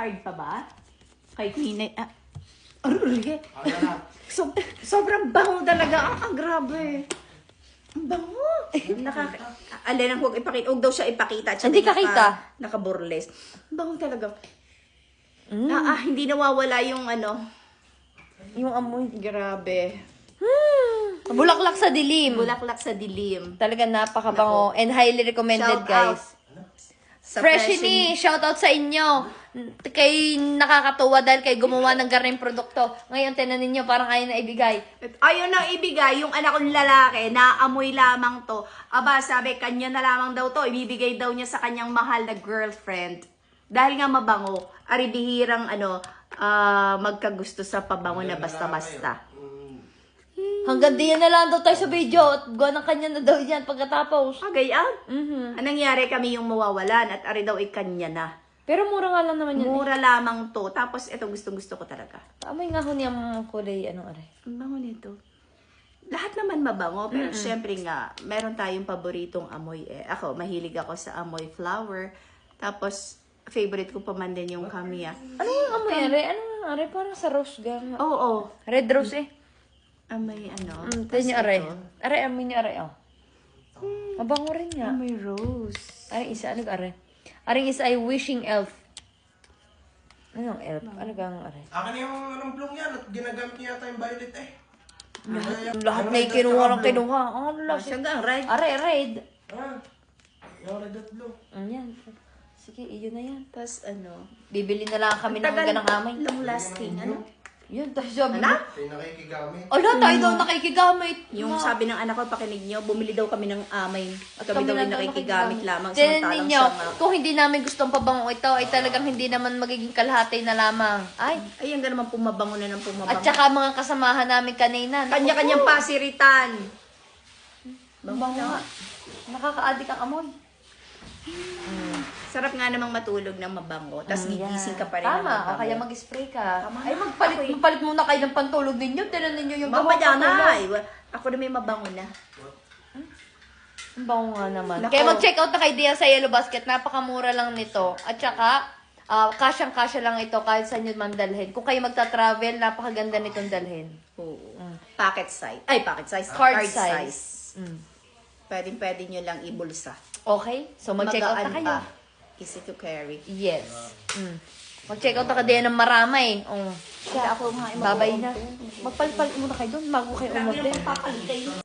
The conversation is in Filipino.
card pa ba? Kay Queen Arulie. Sobrang bango talaga. Grabe. Ang bango. Alin ang huwag ipakita. Huwag daw siya ipakita. Hindi kakita. Naka-burles. Ang bango talaga. Hindi nawawala yung Yung amoy. Grabe. Bulaklak sa dilim. Bulaklak sa dilim. Talaga napakabango. And highly recommended, Shout guys. Sa Freshly, shoutout sa inyo. Kay nakakatuwa dahil kay gumawa ng garing produkto. Ngayon, tinanin nyo, parang ayaw na ibigay. Ayaw nang ibigay, yung anak kong lalaki, naamoy lamang to. Aba, sabi, kanya na lamang daw to. Ibibigay daw niya sa kanyang mahal na girlfriend. Dahil nga mabango, aribihirang magkagusto sa pabango na basta-basta. Hanggang diyan na lang daw tayo sa video at gawa ng kanya na daw yan pagkatapos. Gayaan. Anong Mhm. nangyari kami yung mawawalan at ari daw ay kanya na. Pero mura nga lang naman yan. Mura lamang to. Tapos ito gustong-gusto ko talaga. Amoy nga ho niyang kulay, anong aray. Ang bango nito. Lahat naman mabango, pero syempre nga, meron tayong paboritong amoy. Ako, mahilig ako sa amoy flower. Tapos, favorite ko pa man din yung camia. Ano yung amoy aray? Anong aray? Parang sa rose gang. Oo. Red rose eh. Amoy Ito niya aray. ito, Aray, amoy niya aray, oh. Mabango rin nga. amoy rose. Aring isa, ano aray? Aring isa ay wishing elf. Anong elf? Ano gang aray? Akin yung anong blong yan at ginagamit niya yata yung violet eh. Lahat na kinuha ng kinuha. Ang Oh, laki. siya nga, right? Aray, red. Yung red at blue. Yan. Sige, iyon na yan. Tapos Bibili na lang kami ng ganang amay. long lasting, Yun, tayo sabi mo. Yung nakikigamit. Ala, tayo daw nakikigamit. Yung sabi ng anak ko, pakinig nyo, bumili daw kami ng amay. At kami daw lang yung daw nakikigamit lamang. Tinan Samantalang ninyo, siya nga. kung hindi namin gustong pabango ito, ay talagang hindi naman magiging kalahati na lamang. Ay, Ay, ang naman pumabango na ng pumabango. at saka mga kasamahan namin kanina. Kanya-kanyang pasiritan. Bango nga. Nakaka-addict ang amoy. Sarap nga namang matulog ng mabango. Tapos gigising ka pa rin ng Tama, mabango. o kaya mag-spray ka. Tama Ay, na. magpalit muna kayo ng pantulog ninyo. Tinan ninyo yung Mamaya na. patulog. Ako na may mabango na. Ang bango nga naman. Nako. Kaya mag-check out na kay Dia sa Yellow Basket. Napakamura lang nito. At saka, kasyang-kasya lang ito kahit saan yun man dalhin. Kung kayo magta-travel, napakaganda nitong dalhin. Oo. Pocket size. Ay, pocket size. Card size. Pwede nyo lang ibulsa. Okay? So, mag-check out na Magaan kayo. pa. Easy to carry. Yes. Mag-check out na ka din ng marami. Kaya ako nga, Babay na. Magpalit-palit muna kayo doon bago kayo umorder. papalitin.